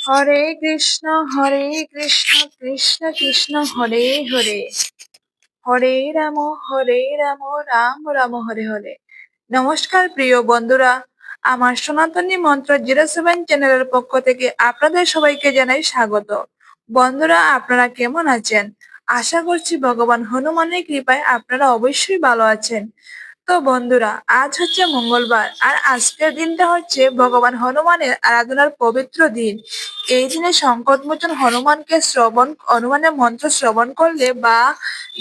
হরে কৃষ্ণ কৃষ্ণ কৃষ্ণ হরে হরে, হরে রাম হরে রাম, রাম রাম হরে হরে। নমস্কার প্রিয় বন্ধুরা, আমার সনাতনী মন্ত্র 07 চ্যানেলের পক্ষ থেকে আপনাদের সবাইকে জানাই স্বাগত। বন্ধুরা, আপনারা কেমন আছেন? আশা করছি ভগবান হনুমানের কৃপায় আপনারা অবশ্যই ভালো আছেন। তো বন্ধুরা, আজ হচ্ছে মঙ্গলবার, আর আজকের দিনটা হচ্ছে ভগবান হনুমানের আরাধনার পবিত্র দিন। এই দিনে সংকটমোচন হনুমানের মন্ত্র শ্রবণ করলে বা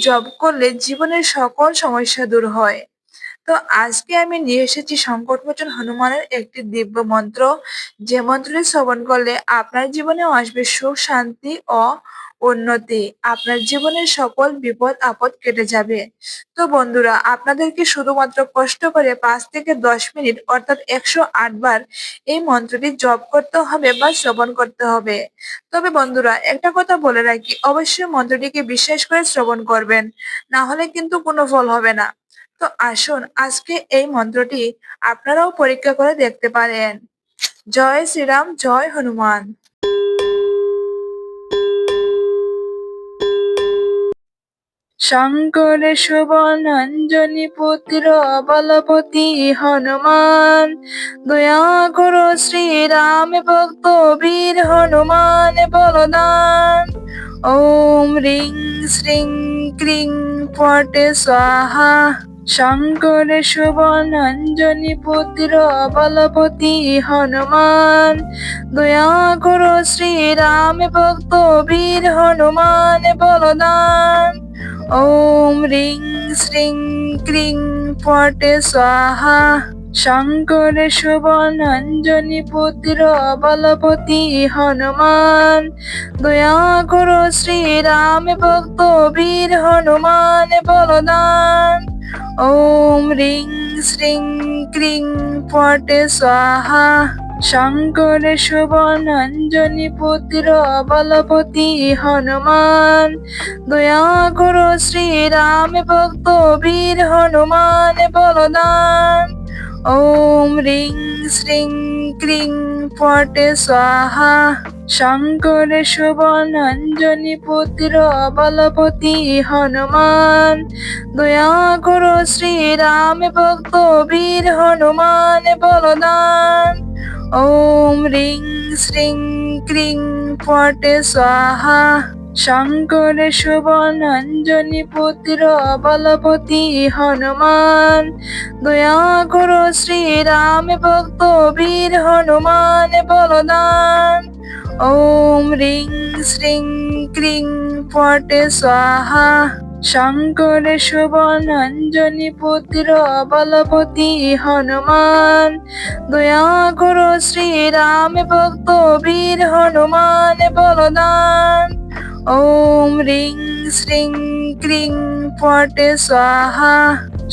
জপ করলে জীবনের সকল সমস্যা দূর হয়। তো আজকে আমি নিয়ে এসেছি সংকটমোচন হনুমানের একটি দিব্য মন্ত্র, যে মন্ত্রটি শ্রবণ করলে আপনার জীবনেও আসবে সুখ, শান্তি ও উন্নতি। আপনার জীবনের সকল বিপদ আপদ কেটে যাবে। তো বন্ধুরা, আপনাদেরকে শুধুমাত্র কষ্ট করে 5 থেকে 10 মিনিট অর্থাৎ 108 বার এই মন্ত্রটি জপ করতে হবে বা শ্রবণ করতে হবে। তবে বন্ধুরা, একটা কথা বলে রাখি, অবশ্যই মন্ত্রটিকে বিশ্বাস করে শ্রবণ করবেন, না হলে কিন্তু কোনো ফল হবে না। তো আসুন আজকে এই মন্ত্রটি আপনারাও পরীক্ষা করে দেখতে পারেন। জয় শ্রীরাম, জয় হনুমান। শঙ্কর শুভনঞ্জনী পুত্র বলপতি হনুমান, দয়া করো শ্রীরাম ভক্ত বীর হনুমান বলদান। ওম রিং শ্রিং ক্রিং ফটে স্বাহা। শঙ্কর শুভনঞ্জনী পুত্র বলপতি হনুমান, দয়া করো শ্রীরাম ভক্ত বীর হনুমান বলদান। ওম রিং শ্রিং ক্রিং ফটে স্বাহা। শঙ্কর শুভনঞ্জনী পুত্র বলপতি হনুমান, দয়া করো শ্রীরাম ভক্ত বীর হনুমান বলদান। ওম রিং শ্রিং ক্রিং ফটে স্বাহা। শঙ্কর শুভনঞ্জনী পুত্র বলপতি হনুমান, দয়া করো শ্রীরাম ভক্ত বীর হনুমান বলদান। ওম রিং শ্রিং ক্রিং ফটে স্বাহা। শঙ্কর শুভনঞ্জনী পুত্র বলপতি হনুমান, দয়া করো শ্রীরাম ভক্ত বীর হনুমান বলদান। ওম রিং শ্রিং ক্রিং ফটে স্বাহা। শঙ্কর শুভনঞ্জনী পুত্র বলপতি হনুমান, দয়া করো শ্রীরাম ভক্ত বীর হনুমান বলদান। ওম রিং শ্রিং ক্রিং ফটে স্বাহা। শঙ্কর শুভনঞ্জনী পুত্র বলপতি হনুমান, দয়া করো শ্রীরাম ভক্ত বীর হনুমান বলদান। ওম রিং শ্রিং ক্রিং ফটে স্বাহা।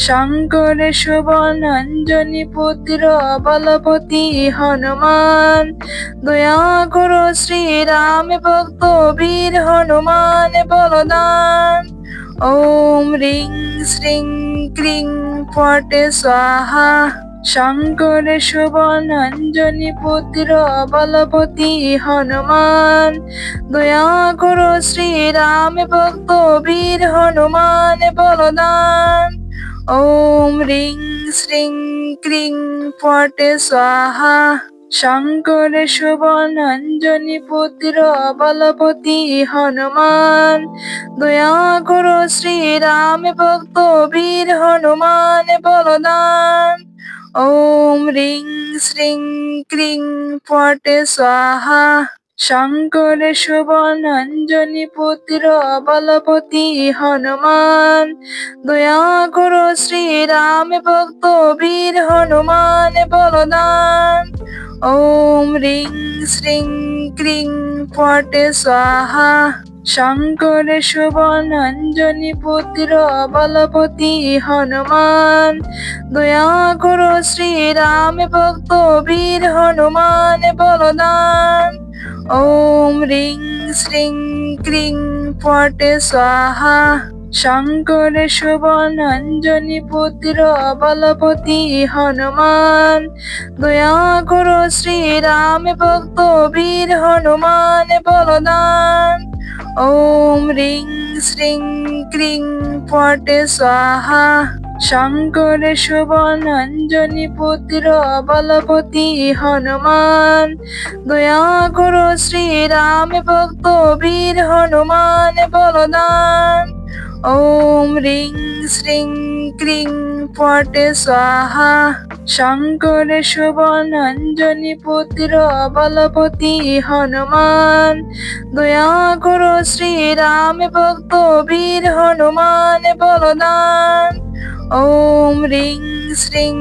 শঙ্কর শুভনঞ্জনী পুত্র বলপতি হনুমান, দয়া করো শ্রীরাম ভক্ত বীর হনুমান বলদান। ওম রিং শ্রিং ক্রিং ফটে স্বাহা। শঙ্কর শুভনঞ্জনী পুত্র বলপতি হনুমান, দয়া করো শ্রীরাম ভক্ত বীর হনুমান বলদান। ওম রিং শ্রিং ক্রিং ফটে স্বাহা। শঙ্কর শুভনঞ্জনী পুত্র বলপতি হনুমান, দয়া করো শ্রীরাম ভক্ত বীর হনুমান বলদান। ওম রিং শ্রিং ক্রিং ফটে স্বাহা। শঙ্কর শুভনঞ্জনী পুত্র বলপতি হনুমান, দয়া করো শ্রীরাম ভক্ত বীর হনুমান বলদান। ওম রিং শ্রিং ক্রিং ফটে স্বাহা। শঙ্কর শুভনঞ্জনী পুত্র বলপতি হনুমান, দয়া করো শ্রীরাম ভক্ত বীর হনুমান বলদান। ওম রিং শ্রিং ক্রিং ফটে স্বাহা। শঙ্করে শুভনঞ্জনী পুত্র বলপতি হনুমান, দয়া করো শ্রীরাম ভক্ত বীর হনুমান বলদান। ওম রিং শ্রিং ক্রিং পটে স্বাহা, শঙ্করে শুভনঞ্জনী পুত্র বলপতি হনুমান, দয়া করো শ্রীরাম ভক্ত বীর হনুমান বলদান। ওম রিং শ্রিং ক্রিং পটে স্বাহা, শঙ্করে শুভনঞ্জনী পুত্র বলপতি হনুমান, দয়া করো শ্রীরাম ভক্ত বীর হনুমান বলদান। ওম রিং শ্রিং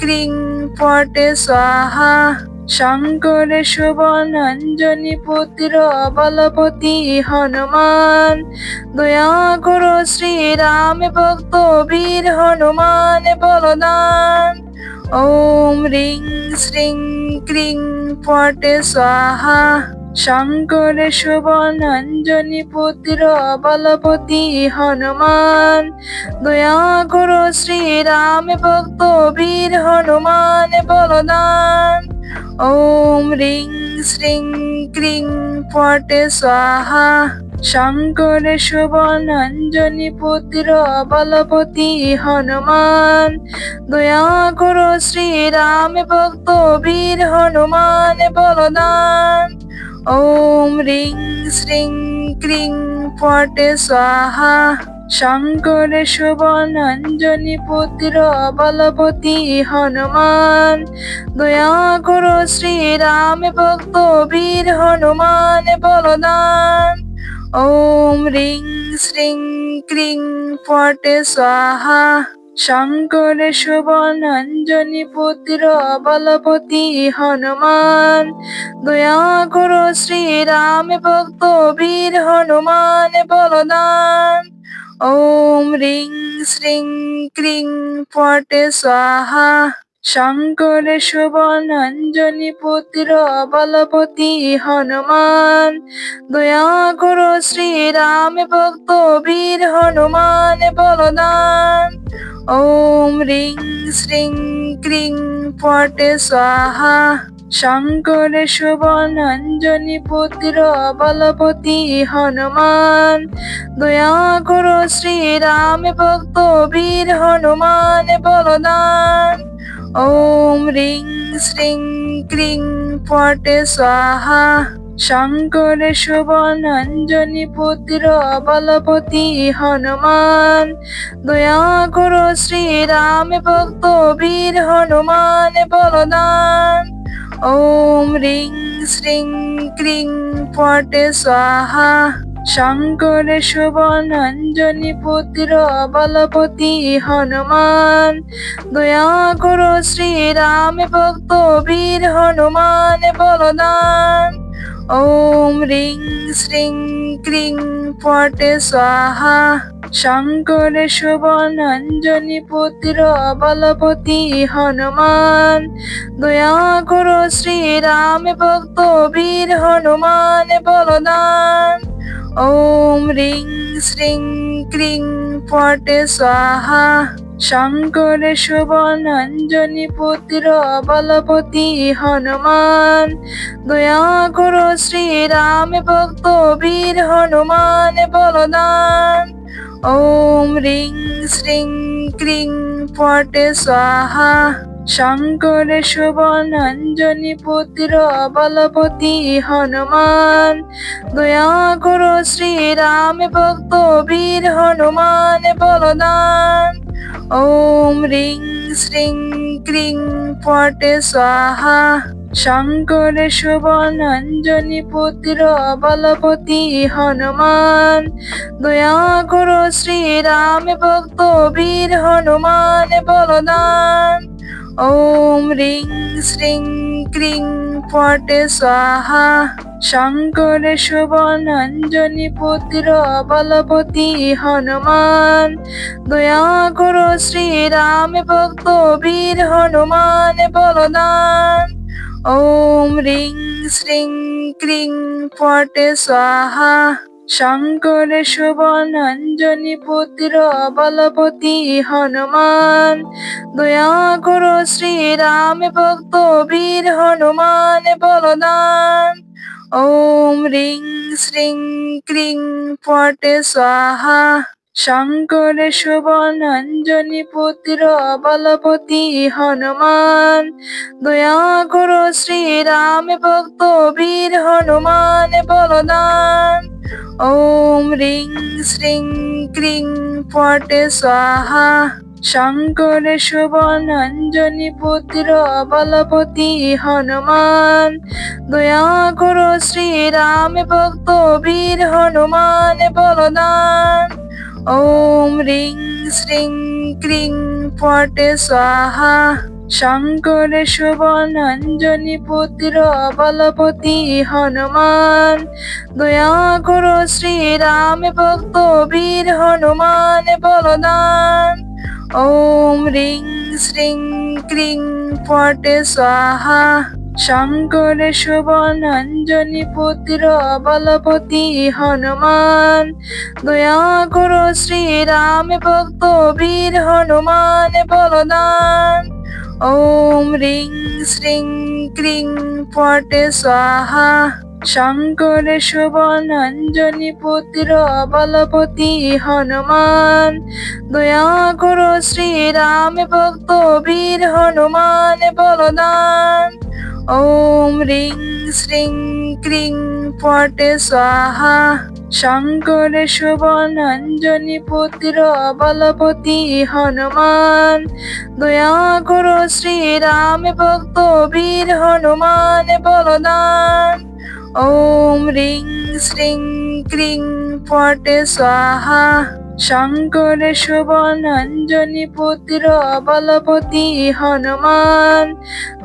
ক্রিং পটে স্বাহা, শঙ্করে শুভনঞ্জনী পুত্র বলপতি হনুমান, দয়া করো শ্রীরাম ভক্ত বীর হনুমান বলদান। ওম রিং শ্রিং ক্রিং পটে স্বাহা, শঙ্করে শুভনঞ্জনী পুত্র বলপতি হনুমান, দয়া করো শ্রীরাম ভক্ত বীর হনুমান বলদান। ওম রিং শ্রিং ক্রিং পটে স্বাহা, শঙ্করে শুভনঞ্জনী পুত্র বলপতি হনুমান, দয়া করো শ্রীরাম ভক্ত বীর হনুমান বলদান। ওম রিং শ্রিং ক্রিং পটে স্বাহা, শঙ্করে শুভনঞ্জনী পুত্র বলপতি হনুমান, দয়া করো শ্রীরাম ভক্ত বীর হনুমান বলদান। ওম রিং শ্রিং ক্রিং পটে স্বাহা, শঙ্করে শুভনঞ্জনী পুত্র বলপতি হনুমান, দয়া করো শ্রীরাম ভক্ত বীর হনুমান বলদান। ওম রিং শ্রিং ক্রিং পটে স্বাহা, শঙ্করে শুভনঞ্জনী পুত্র বলপতি হনুমান, দয়া করো শ্রীরাম ভক্ত বীর হনুমান বলদান। ওম রিং শ্রিং ক্রিং পটে স্বাহা, শঙ্করে শুভনঞ্জনী পুত্র বলপতি হনুমান, দয়া করো শ্রীরাম ভক্ত বীর হনুমান বলদান। ওম রিং শ্রিং ক্রিং পটে স্বাহা, শঙ্করে শুভনঞ্জনী পুত্র বলপতি হনুমান, দয়া করো শ্রীরাম ভক্ত বীর হনুমান বলদান। ওম রিং শ্রিং ক্রিং পটে স্বাহা, শঙ্করে শুভনঞ্জনী পুত্র বলপতি হনুমান, দয়া করো শ্রীরাম ভক্ত বীর হনুমান বলদান। ওম রিং শ্রিং ক্রিং পটে স্বাহা, শঙ্করে শুভনঞ্জনী পুত্র বলপতি হনুমান, দয়া করো শ্রীরাম ভক্ত বীর হনুমান বলদান। ওম রিং শ্রিং ক্রিং পটে স্বাহা, শঙ্করে শুভনঞ্জনী পুত্র বলপতি হনুমান, দয়া করো শ্রীরাম ভক্ত বীর হনুমান বলদান। ওম রিং শ্রিং ক্রিং পটে স্বাহা, শঙ্করে শুভনঞ্জনী পুত্র বলপতি হনুমান, দয়া করো শ্রীরাম ভক্ত বীর হনুমান বলদান। ওম রিং শ্রিং ক্রিং পটে স্বাহা, শঙ্করে শুভনঞ্জনী পুত্র বলপতি হনুমান, দয়া করো শ্রীরাম ভক্ত বীর হনুমান বলদান। ওম রিং শ্রিং ক্রিং পটে স্বাহা, শঙ্করে শুভনঞ্জনী পুত্র বলপতি হনুমান, দয়া করো শ্রীরাম ভক্ত বীর হনুমান বলদান। ওম রিং শ্রিং ক্রিং পটে স্বাহা, শঙ্করে সুবর্ণাঞ্জনি পুত্র বলপতি হনুমান, দয়া করো শ্রীরাম ভক্ত বীর হনুমান বলদান। ওম রিং শ্রিং ক্রিং পটে স্বাহা, শঙ্করে সুবর্ণাঞ্জনি পুত্র বলপতি হনুমান, দয়া করো শ্রীরাম ভক্ত বীর হনুমান বলদান। ওম রিং শ্রিং ক্রিং পটে স্বাহা, শঙ্করে সুবর্ণাঞ্জনি পুত্র বলপতি হনুমান, দয়া করো শ্রীরাম ভক্ত বীর হনুমান বলদান। ওম রিং শ্রিং ক্রিং পটে স্বাহা, শঙ্করে সুবর্ণাঞ্জনি পুত্র বলপতি হনুমান, দয়া করো শ্রীরাম ভক্ত বীর হনুমান বলদান। ওম রিং শ্রিং ক্রিং পটে স্বাহা, শঙ্করে সুবর্ণাঞ্জনি পুত্র বলপতি হনুমান, দয়া করো শ্রীরাম ভক্ত বীর হনুমান বলদান। ওম রিং শ্রিং ক্রিং পটে স্বাহা, শঙ্করে সুবর্ণাঞ্জনি পুত্র বলপতি হনুমান, দয়া করো শ্রীরাম ভক্ত বীর হনুমান বলদান। ওম রিং শ্রিং ক্রিং পটে স্বাহা, শঙ্করে সুবর্ণাঞ্জনি পুত্র বলপতি হনুমান, দয়া করো শ্রীরাম ভক্ত বীর হনুমান বলদান। ওম রিং শ্রিং ক্রিং পটে স্বাহা, শঙ্করে সুবর্ণাঞ্জনি পুত্র বলপতি হনুমান,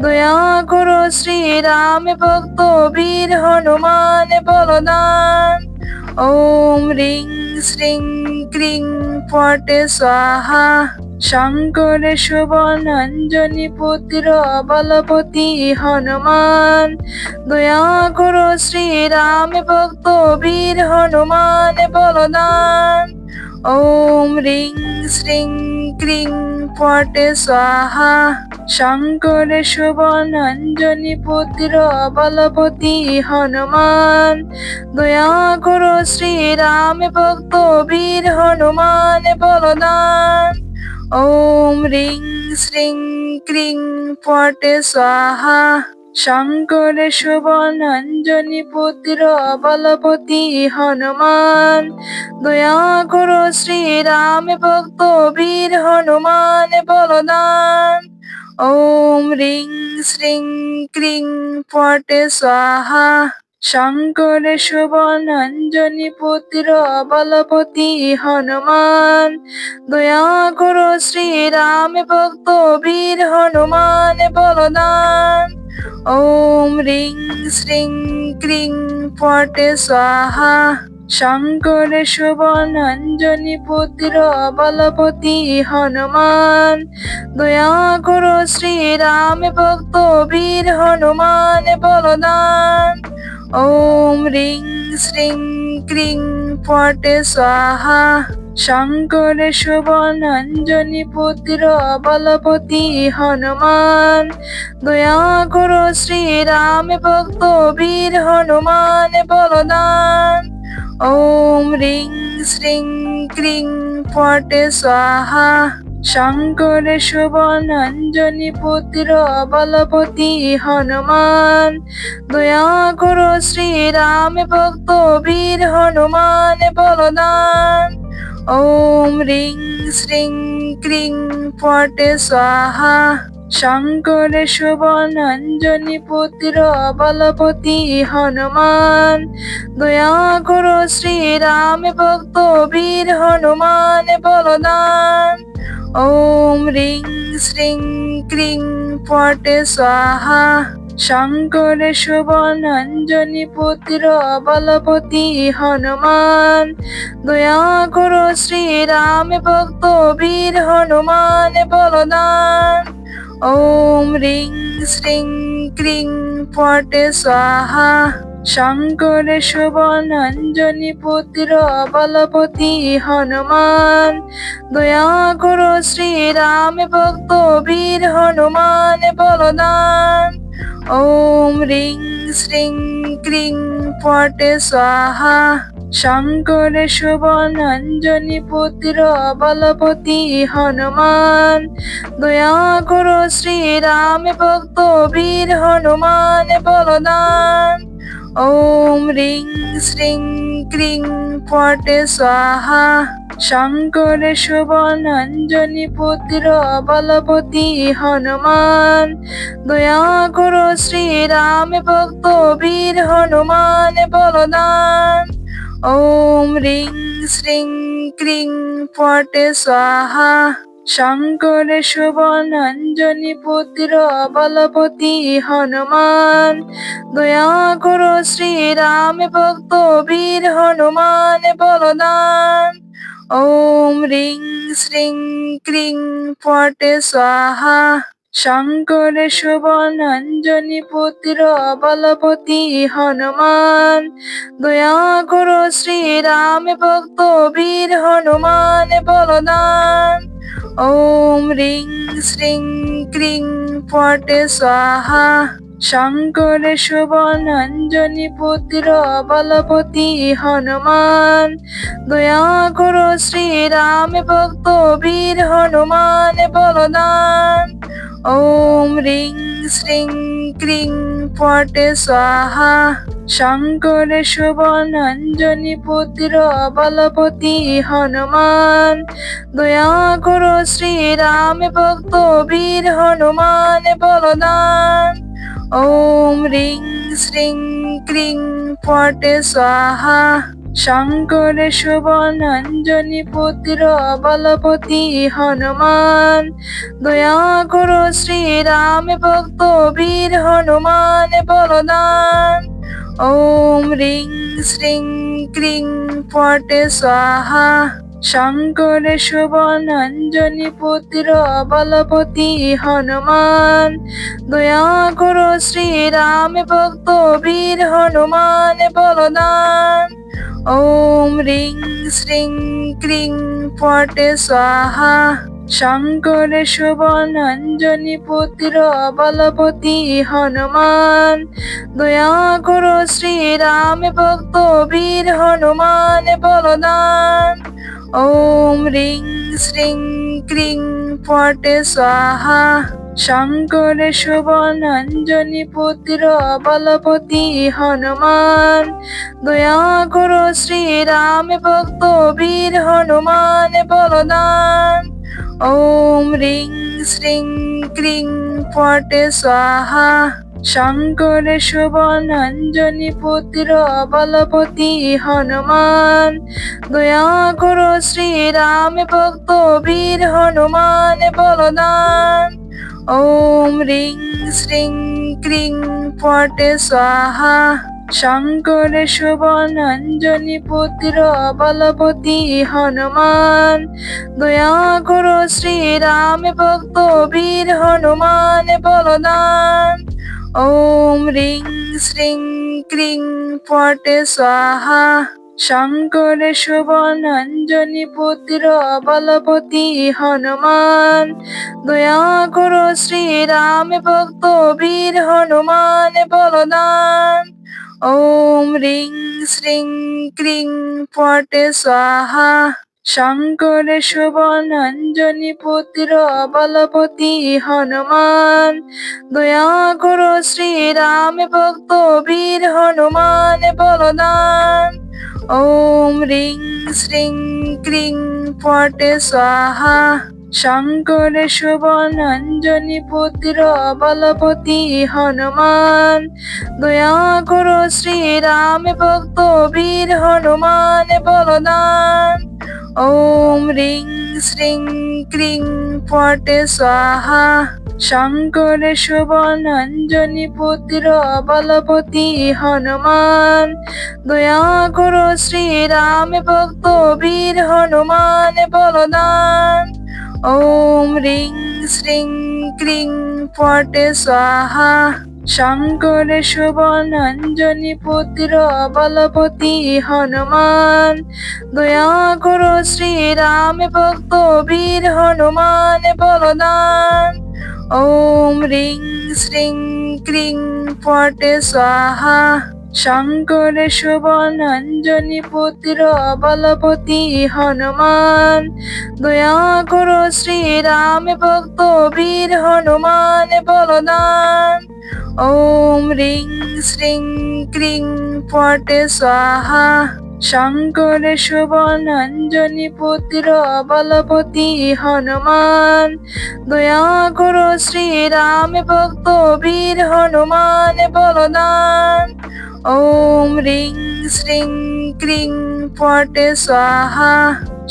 দয়া করো শ্রীরাম ভক্ত বীর হনুমান বলদান। ওম রিং শ্রিং ক্রিং পটে স্বাহা, শঙ্করে সুবর্ণাঞ্জনি পুত্র বলপতি হনুমান, দয়া করো শ্রীরাম ভক্ত বীর হনুমান বলদান। ওম রিং শ্রিং ক্রিং পটে স্বাহা, শঙ্করে সুবর্ণাঞ্জনি পুত্র বলপতি হনুমান, দয়া করো শ্রীরাম ভক্ত বীর হনুমান বলদান। ওম রিং শ্রিং ক্রিং পটে স্বাহা, শঙ্করে সুবর্ণাঞ্জনি পুত্র বলপতি হনুমান, দয়া করো শ্রীরাম ভক্ত বীর হনুমান বলদান। ওম রিং শ্রিং ক্রিং পটে স্বাহা, শঙ্করে সুবর্ণাঞ্জনি পুত্র বলপতি হনুমান, দয়া করো শ্রীরাম ভক্ত বীর হনুমান বলদান। ওম রিং শ্রিং ক্রিং পটে স্বাহা, শঙ্করে সুবর্ণাঞ্জনি পুত্র বলপতি হনুমান, দয়া করো শ্রীরাম ভক্ত বীর হনুমান বলদান। ওম রিং শ্রিং ক্রিং পটে স্বাহা, শঙ্করে সুবর্ণাঞ্জনি পুত্র বলপতি হনুমান, দয়া করো শ্রীরাম ভক্ত বীর হনুমান বলদান। ওম রিং শ্রিং ক্রিং পটে স্বাহা, শঙ্করে সুবর্ণাঞ্জনি পুত্র বলপতি হনুমান, দয়া করো শ্রীরাম ভক্ত বীর হনুমান বলদান। ওম রিং শ্রিং ক্রিং পটে স্বাহা, শঙ্করে সুবর্ণাঞ্জনি পুত্র বলপতি হনুমান, দয়া করো শ্রীরাম ভক্ত বীর হনুমান বলদান। ওম রিং শ্রিং ক্রিং পটে স্বাহা, শঙ্করে সুবর্ণাঞ্জনি পুত্র বলপতি হনুমান, দয়া করো শ্রীরাম ভক্ত বীর হনুমান বলদান। ওম রিং শ্রিং ক্রিং পটে স্বাহা, শঙ্করে শুভনঞ্জনী পুত্র বলপতি হনুমান। দয়া করো শ্রীরাম ভক্ত বীর হনুমান বলদান। ওম রিং শ্রিং ক্রিং পটে স্বাহা। শঙ্করে শুভনঞ্জনী পুত্র বলপতি হনুমান। দয়া করো শ্রীরাম ভক্ত বীর হনুমান বলদান। ওম রিং শ্রিং ক্রিং পটে স্বাহা। শঙ্করে শুভনঞ্জনী পুত্র বলপতি হনুমান। দয়া করো শ্রীরাম ভক্ত বীর হনুমান বলদান। ওম রিং শ্রিং ক্রিং পটে স্বাহা। শঙ্করে শুভনঞ্জনী পুত্র বলপতি হনুমান। দয়া করো শ্রীরাম ভক্ত বীর হনুমান বলদান। ওম রিং শ্রিং ক্রিং পটে স্বাহা। শঙ্করে শুভনঞ্জনী পুত্র বলপতি হনুমান। দয়া করো শ্রীরাম ভক্ত বীর হনুমান বলদান। ওম রিং শ্রিং ক্রিং পটে স্বাহা। শঙ্করে শুভনঞ্জনী পুত্র বলপতি হনুমান। দয়া করো শ্রীরাম ভক্ত বীর হনুমান বলদান। ওম রিং শ্রিং ক্রিং পটে স্বাহা। শঙ্করে শুভনঞ্জনী পুত্র বলপতি হনুমান। দয়া করো শ্রীরাম ভক্ত বীর হনুমান বলদান। ওম রিং শ্রিং ক্রিং পটে স্বাহা। শঙ্করে শুভনঞ্জনী পুত্র বলপতি হনুমান। দয়া করো শ্রীরাম ভক্ত বীর হনুমান বলদান। ওম রিং শ্রিং ক্রিং পটে স্বাহা। শঙ্করে শুভনঞ্জনী পুত্র বলপতি হনুমান। দয়া করো শ্রীরাম ভক্ত বীর হনুমান বলদান। ওম রিং শ্রিং ক্রিং পটে স্বাহা। শঙ্করে শুভনঞ্জনী পুত্র বলপতি হনুমান। দয়া করো শ্রীরাম ভক্ত বীর হনুমান বলদান। ওম রিং শ্রিং ক্রিং পটে স্বাহা। শঙ্করে শুভনঞ্জনী পুত্র বলপতি হনুমান। দয়া করো শ্রীরাম ভক্ত বীর হনুমান বলদান। ওম রিং শ্রিং ক্রিং পটে স্বাহা। শঙ্করে শুভনঞ্জনী পুত্র বলপতি হনুমান। দয়া করো শ্রীরাম ভক্ত বীর হনুমান বলদান। ওম রিং শ্রিং ক্রিং পটে স্বাহা। শঙ্করে শুভনঞ্জনী পুত্র বলপতি হনুমান। দয়া করো শ্রীরাম ভক্ত বীর হনুমান বলদান। ওম রিং শ্রিং ক্রিং পটে স্বাহা। শঙ্করে শুভনঞ্জনী পুত্র বলপতি হনুমান। দয়া করো শ্রীরাম ভক্ত বীর হনুমান বলদান। ওম রিং শ্রিং ক্রিং পটে স্বাহা। শঙ্করে শুভনঞ্জনী পুত্র বলপতি হনুমান। দয়া করো শ্রীরাম ভক্ত বীর হনুমান বলদান। ওম রিং শ্রিং ক্রিং পটে স্বাহা। শঙ্করে শুভনঞ্জনী পুত্র বলপতি হনুমান। দয়া করো শ্রীরাম ভক্ত বীর হনুমান বলদান। ওম রিং শ্রিং ক্রিং পটে স্বাহা। শঙ্করে শুভনঞ্জনী পুত্র বলপতি হনুমান। দয়া করো শ্রীরাম ভক্ত বীর হনুমান বলদান। ওম রিং শ্রিং ক্রিং পটে স্বাহা। শঙ্করে শুভনঞ্জনী পুত্র বলপতি হনুমান, দয়া করো শ্রীরাম ভক্ত বীর হনুমান বলদান। ওম রিং শ্রিং ক্রিং পটে স্বাহা, শঙ্করে শুভনঞ্জনী পুত্র বলপতি হনুমান, দয়া করো শ্রীরাম ভক্ত বীর হনুমান বলদান। ওম রিং শ্রিং ক্রিং পটে স্বাহা, শঙ্করে শুভনঞ্জনী পুত্র বলপতি হনুমান, দয়া করো শ্রীরাম ভক্ত বীর হনুমান বলদান। ওম রিং শ্রিং ক্রিং পটে স্বাহা,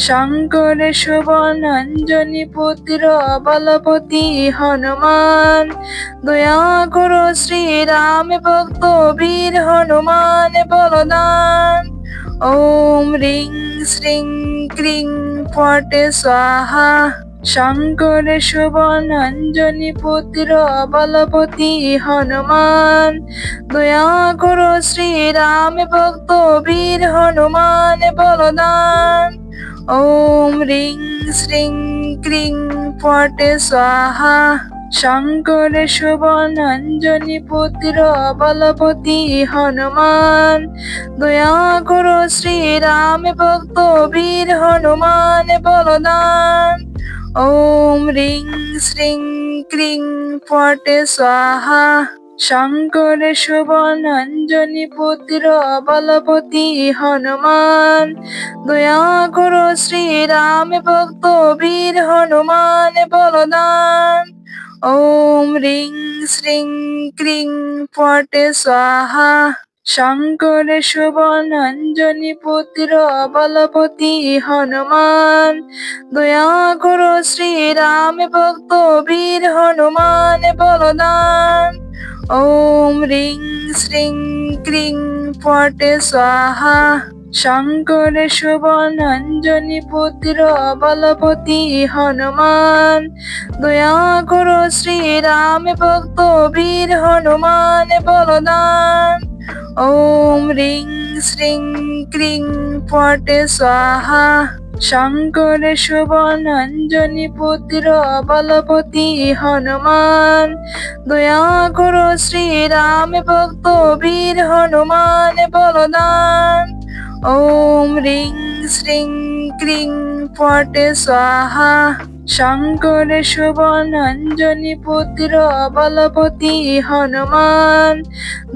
শঙ্করে শুভনঞ্জনী পুত্র বলপতি হনুমান, দয়া করো শ্রীরাম ভক্ত বীর হনুমান বলদান। ওম রিং শ্রিং ক্রিং পটে স্বাহা, শঙ্করে শুভনঞ্জনী পুত্র বলপতি হনুমান, দয়া করো শ্রীরাম ভক্ত বীর হনুমান বলদান। ওম রিং শ্রিং ক্রিং পটে স্বাহা, শঙ্করে শুভনঞ্জনী পুত্র বলপতি হনুমান, দয়া করো শ্রীরাম ভক্ত বীর হনুমান বলদান। ওম রিং শ্রিং ক্রিং পটে স্বাহা, শঙ্করে শুভনঞ্জনী পুত্র বলপতি হনুমান, দয়া করো শ্রীরাম ভক্ত বীর হনুমান বলদান। ওম রিং শ্রিং ক্রিং পটে স্বাহা, শঙ্করে শুভনঞ্জনী পুত্র বলপতি হনুমান, দয়া করো শ্রীরাম ভক্ত বীর হনুমান বলদান। ওম রিং শ্রিং ক্রিং পটে স্বাহা, শঙ্করে শুভনঞ্জনী পুত্র বলপতি হনুমান, দয়া করো শ্রীরাম ভক্ত বীর হনুমান বলদান। ওম রিং শ্রিং ক্রিং পটে স্বাহা, শঙ্করে শুভনঞ্জনী পুত্র বলপতি হনুমান, দয়া করো শ্রীরাম ভক্ত বীর হনুমান বলদান। ওম রিং শ্রিং ক্রিং পটে স্বাহা, শঙ্করে শুভনঞ্জনী পুত্র বলপতি হনুমান,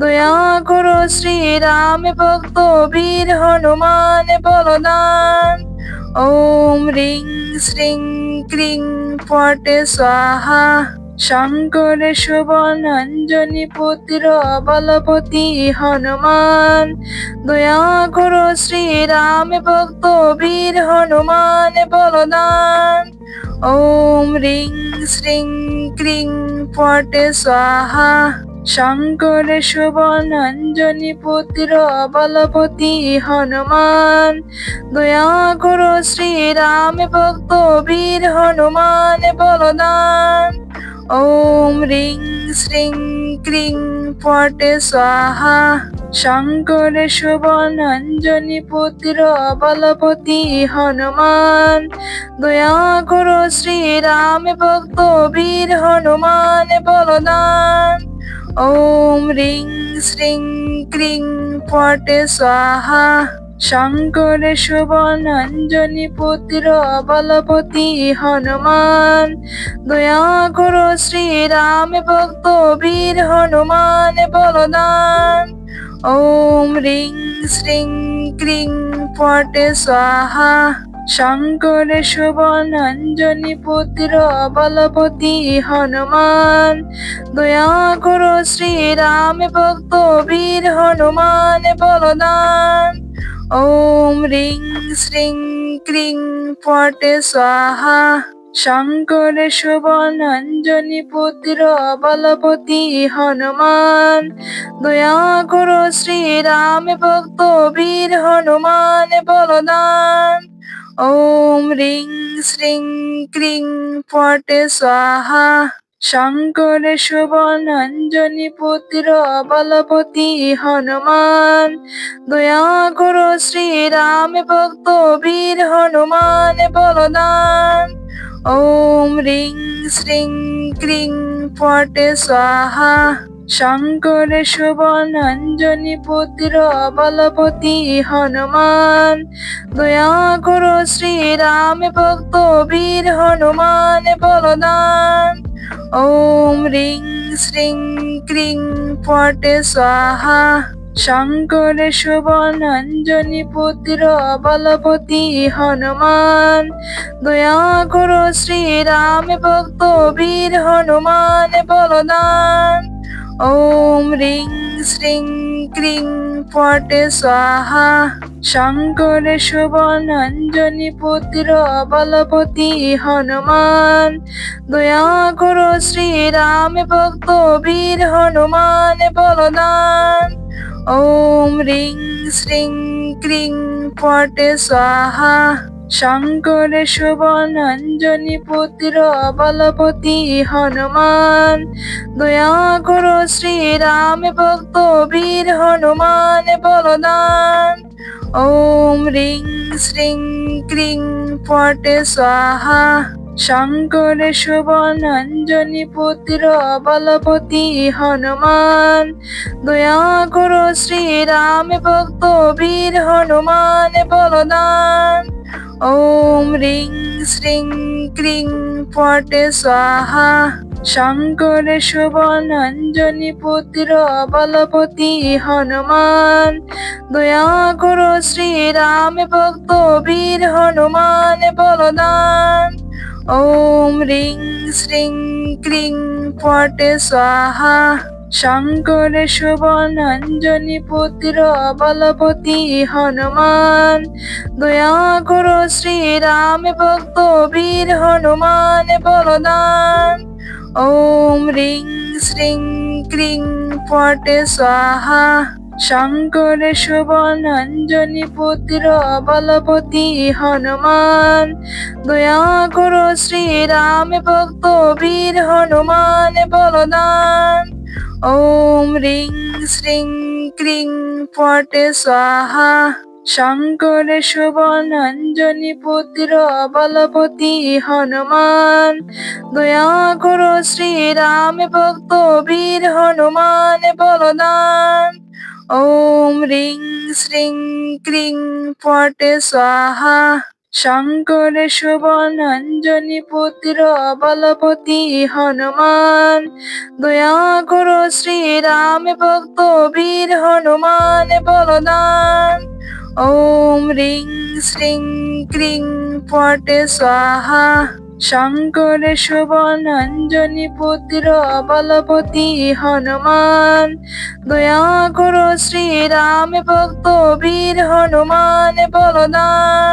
দয়া করো শ্রীরাম ভক্ত বীর হনুমান বলদান। ওম রিং শ্রিং ক্রিং পটে স্বাহা, শঙ্করে শুভনঞ্জনী পুত্র বলপতি হনুমান, দয়া করো শ্রীরাম ভক্ত বীর হনুমান বলদান। ওম রিং শ্রিং ক্রিং পটে স্বাহা, শঙ্করে শুভনঞ্জনী পুত্র বলপতি হনুমান, দয়া করো শ্রীরাম ভক্ত বীর হনুমান বলদান। ওম রিং শ্রিং ক্রিং পটে স্বাহা, শঙ্করে শুভনঞ্জনী পুত্র বলপতি হনুমান, দয়া করো শ্রীরাম ভক্ত বীর হনুমান বলদান। ওম রিং শ্রিং ক্রিং পটে স্বাহা, শঙ্করে শুভনঞ্জনী পুত্র বলপতি হনুমান, দয়া করো শ্রীরাম ভক্ত বীর হনুমান বলদান। ওম রিং শ্রিং ক্রিং পটে স্বাহা, শঙ্করে শুভনঞ্জনী পুত্র বলপতি হনুমান, দয়া করো শ্রীরাম ভক্ত বীর হনুমান বলদান। ওম রিং শ্রিং ক্রিং পটে স্বাহা, শঙ্করে শুভনঞ্জনী পুত্র বলপতি হনুমান, দয়া করো শ্রীরাম ভক্ত বীর হনুমান বলদান। ওম রিং শ্রিং ক্রিং পটে স্বাহা, শঙ্করে শুভনঞ্জনী পুত্র বলপতি হনুমান, দয়া করো শ্রীরাম ভক্ত বীর হনুমান বলদান। ওম রিং শ্রিং ক্রিং ফটে স্বাহা, শঙ্করে শুভনঞ্জনী পুত্র বলপতি হনুমান, দয়া করো শ্রীরাম ভক্ত বীর হনুমান বলদান। ওম রিং শ্রিং ক্রিং ফটে স্বাহা, শঙ্করে শুভনঞ্জনী পুত্র বলপতি হনুমান, দয়া করো শ্রীরাম ভক্ত বীর হনুমান বলদান। ওম রিং শ্রিং ক্রিং ফটে স্বাহা, শঙ্করে শুভনঞ্জনী পুত্র বলপতি হনুমান, দয়া করো শ্রীরাম ভক্ত বীর হনুমান বলদান। ওম রিং শ্রিং ক্রিং ফটে স্বাহা, শঙ্করে শুভনঞ্জনী পুত্র বলপতি হনুমান, দয়া করো শ্রীরাম ভক্ত বীর হনুমান বলদান। ওম রিং শ্রিং ক্রিং ফটে স্বাহা, শঙ্করে শুভনঞ্জনী পুত্র বলপতি হনুমান, দয়া করো শ্রীরাম ভক্ত বীর হনুমান বলদান। ওম রিং শ্রিং ক্রিং ফটে স্বাহা, শঙ্করে শুভনঞ্জনী পুত্র বলপতি হনুমান, দয়া করো শ্রীরাম ভক্ত বীর হনুমান বলদান। ওম রিং শ্রিং ক্রিং ফটে স্বাহা, শঙ্করে শুভনঞ্জনী পুত্র বলপতি হনুমান, দয়া করো শ্রীরাম ভক্ত বীর হনুমান বলদান। ওম রিং শ্রিং ক্রিং ফটে স্বাহা, শঙ্করে শুভনঞ্জনী পুত্র বলপতি হনুমান, দয়া করো শ্রীরাম ভক্ত বীর হনুমান বলদান। ওম রিং শ্রিং ক্রিং ফটে স্বাহা, শঙ্করে শুভনঞ্জনী পুত্র বলপতি হনুমান, দয়া করো শ্রীরাম ভক্ত বীর হনুমান বলদান। ওম রিং শ্রিং ক্রিং ফটে স্বাহা, শঙ্করে শুভনঞ্জনী পুত্র বলপতি হনুমান, দয়া করো শ্রীরাম ভক্ত বীর হনুমান বলদান। ওম রিং শ্রিং ক্রিং ফটে স্বাহা, শঙ্করে শুভনঞ্জনী পুত্র বলপতি হনুমান, দয়া করো শ্রীরাম ভক্ত বীর হনুমান বলদান।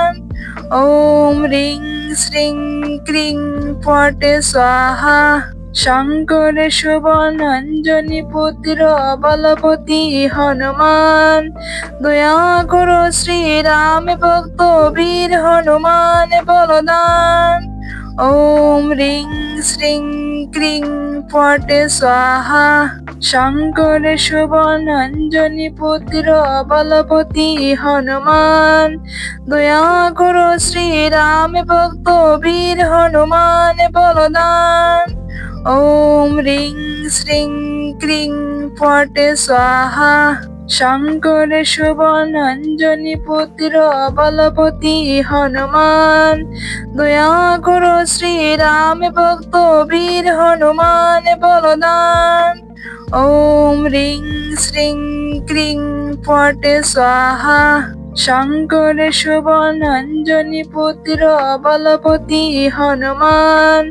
ওম রিং শ্রিং ক্রিং ফটে স্বাহা, শঙ্করে শুভনঞ্জনী পুত্র বলপতি হনুমান, দয়া করো শ্রীরাম ভক্ত বীর হনুমান বলদান। ওম রিং শ্রিং ক্রিং ফটে স্বাহা, শঙ্করে শুভনঞ্জনী পুত্র বলপতি হনুমান, দয়া করো শ্রীরাম ভক্ত বীর হনুমান বলদান। ওম রিং শ্রিং ক্রিং ফটে স্বাহা, শঙ্করে শুভনঞ্জনী পুত্র বলপতি হনুমান, দয়া করো শ্রীরাম ভক্ত বীর হনুমান বলদান। ওম রিং শ্রিং ক্রিং ফটে স্বাহা, শঙ্করে শুভনঞ্জনী পুত্র বলপতি হনুমান,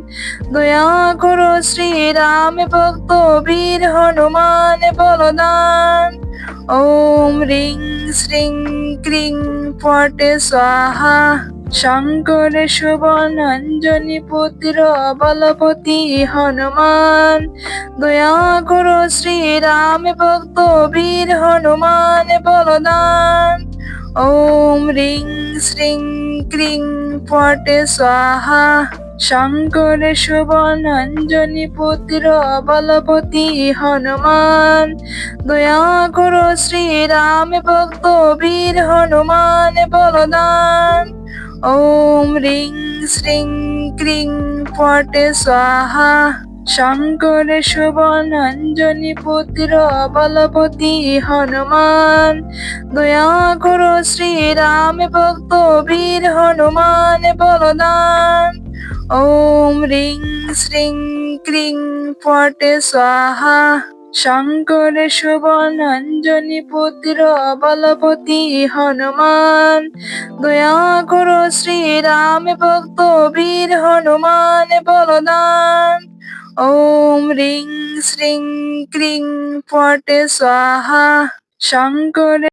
দয়া করো শ্রীরাম ভক্ত বীর হনুমান বলদান। ওম রিং শ্রিং ক্রিং ফটে স্বাহা, শঙ্করে শুভনঞ্জনী পুত্র বলপতি হনুমান, দয়া করো শ্রীরাম ভক্ত বীর হনুমান বলদান। ওম রিং শ্রিং ক্রিং ফটে স্বাহা, শঙ্করে শুভনঞ্জনী পুত্র বলপতি হনুমান, দয়া করো শ্রীরাম ভক্ত বীর হনুমান বলদান। ওম রিং শ্রিং ক্রিং ফটে স্বাহা, শঙ্করে শুভনঞ্জনী পুত্র বলপতি হনুমান, দয়া করো শ্রীরাম ভক্ত বীর হনুমান বলদান। ওম রিং শ্রিং ক্রিং ফটে স্বাহা, শঙ্করে শুভনঞ্জনী পুত্র বলপতি হনুমান, দয়া করো শ্রীরাম ভক্ত বীর হনুমান বলদান। ওম রিং শ্রিং ক্রিং ফটে স্বাহা, শঙ্করে